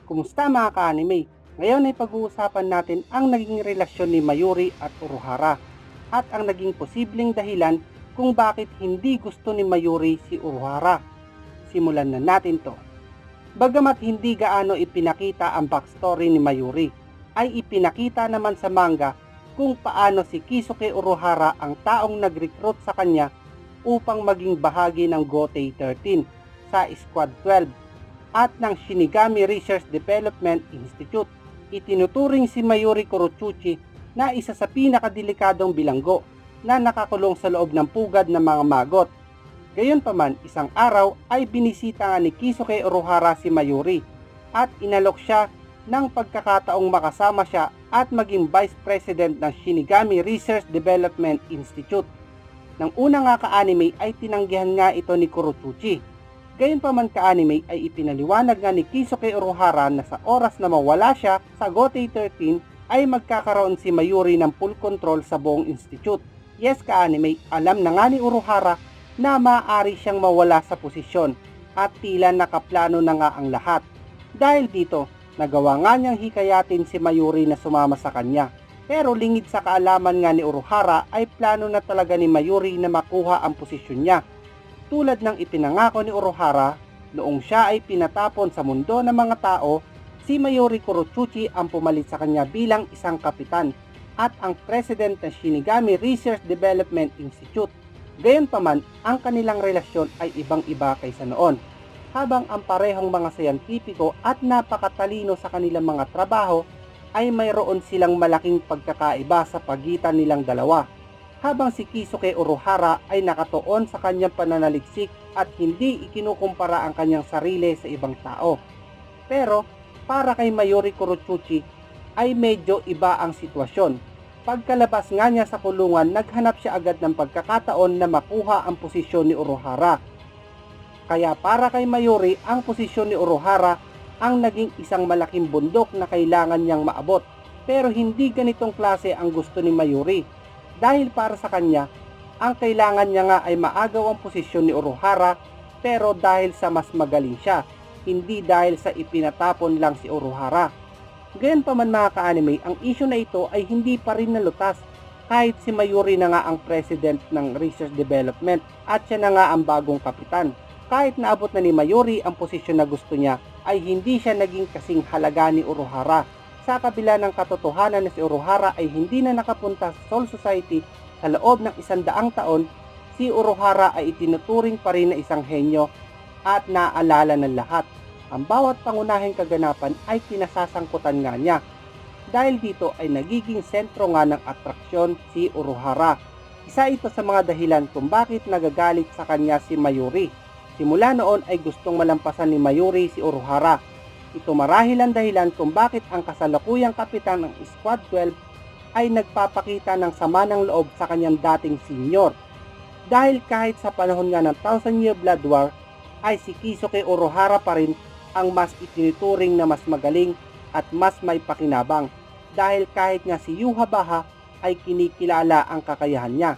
Kumusta mga ka-anime? Ngayon ay pag-uusapan natin ang naging relasyon ni Mayuri at Uruhara at ang naging posibleng dahilan kung bakit hindi gusto ni Mayuri si Uruhara. Simulan na natin to. Bagamat hindi gaano ipinakita ang backstory ni Mayuri, ay ipinakita naman sa manga kung paano si Kisuke Uruhara ang taong nag-recruit sa kanya upang maging bahagi ng Gotei 13 sa Squad 12 at ng Shinigami Research Development Institute. Itinuturing si Mayuri Kurochuchi na isa sa pinakadelikadong bilanggo na nakakulong sa loob ng pugad ng mga magot. Gayunpaman, isang araw ay binisita nga ni Kisuke Uruhara si Mayuri at inalok siya ng pagkakataong makasama siya at maging Vice President ng Shinigami Research Development Institute. Nang una nga ka-anime ay tinanggihan nga ito ni Kurochuchi. Gayunpaman ka-anime ay ipinaliwanag nga ni Kisuke Uruhara na sa oras na mawala siya sa Gotei 13 ay magkakaroon si Mayuri ng full control sa buong institute. Yes ka-anime, alam na nga ni Uruhara na maaari siyang mawala sa posisyon at tila nakaplano na nga ang lahat. Dahil dito, nagawa nga niyang hikayatin si Mayuri na sumama sa kanya. Pero lingid sa kaalaman nga ni Uruhara ay plano na talaga ni Mayuri na makuha ang posisyon niya. Tulad ng ipinangako ni Uruhara, noong siya ay pinatapon sa mundo ng mga tao, si Mayuri Kurochuchi ang pumalit sa kanya bilang isang kapitan at ang president ng Shinigami Research Development Institute. Gayunpaman, ang kanilang relasyon ay ibang-iba kaysa noon. Habang ang parehong mga sayantipiko at napakatalino sa kanilang mga trabaho, ay mayroon silang malaking pagkakaiba sa pagitan nilang dalawa. Habang si Kisuke Uruhara ay nakatuon sa kanyang pananaliksik at hindi ikinukumpara ang kanyang sarili sa ibang tao. Pero para kay Mayuri Kurochuchi ay medyo iba ang sitwasyon. Pagkalabas nga niya sa kulungan, naghanap siya agad ng pagkakataon na makuha ang posisyon ni Uruhara. Kaya para kay Mayuri, ang posisyon ni Uruhara ang naging isang malaking bundok na kailangan niyang maabot. Pero hindi ganitong klase ang gusto ni Mayuri. Dahil para sa kanya, ang kailangan niya nga ay maagaw ang posisyon ni Uruhara, pero dahil sa mas magaling siya, hindi dahil sa ipinatapon lang si Uruhara. Gayunpaman mga ka-anime, ang issue na ito ay hindi pa rin nalutas kahit si Mayuri na nga ang president ng research development at siya na nga ang bagong kapitan. Kahit naabot na ni Mayuri ang posisyon na gusto niya, ay hindi siya naging kasing halaga ni Uruhara. Sa kabila ng katotohanan na si Uruhara ay hindi na nakapunta sa Soul Society sa loob ng 100 taon, si Uruhara ay itinuturing pa rin na isang henyo at naaalala ng lahat. Ang bawat pangunahing kaganapan ay kinasasangkutan nga niya. Dahil dito ay nagiging sentro nga ng atraksyon si Uruhara. Isa ito sa mga dahilan kung bakit nagagalit sa kanya si Mayuri. Simula noon ay gustong malampasan ni Mayuri si Uruhara. Ito marahil ang dahilan kung bakit ang kasalukuyang kapitan ng Squad 12 ay nagpapakita ng sama ng loob sa kanyang dating senior. Dahil kahit sa panahon nga ng Thousand Year Blood War ay si Kisuke Uruhara pa rin ang mas itinuturing na mas magaling at mas may pakinabang. Dahil kahit nga si Yuha Baha ay kinikilala ang kakayahan niya.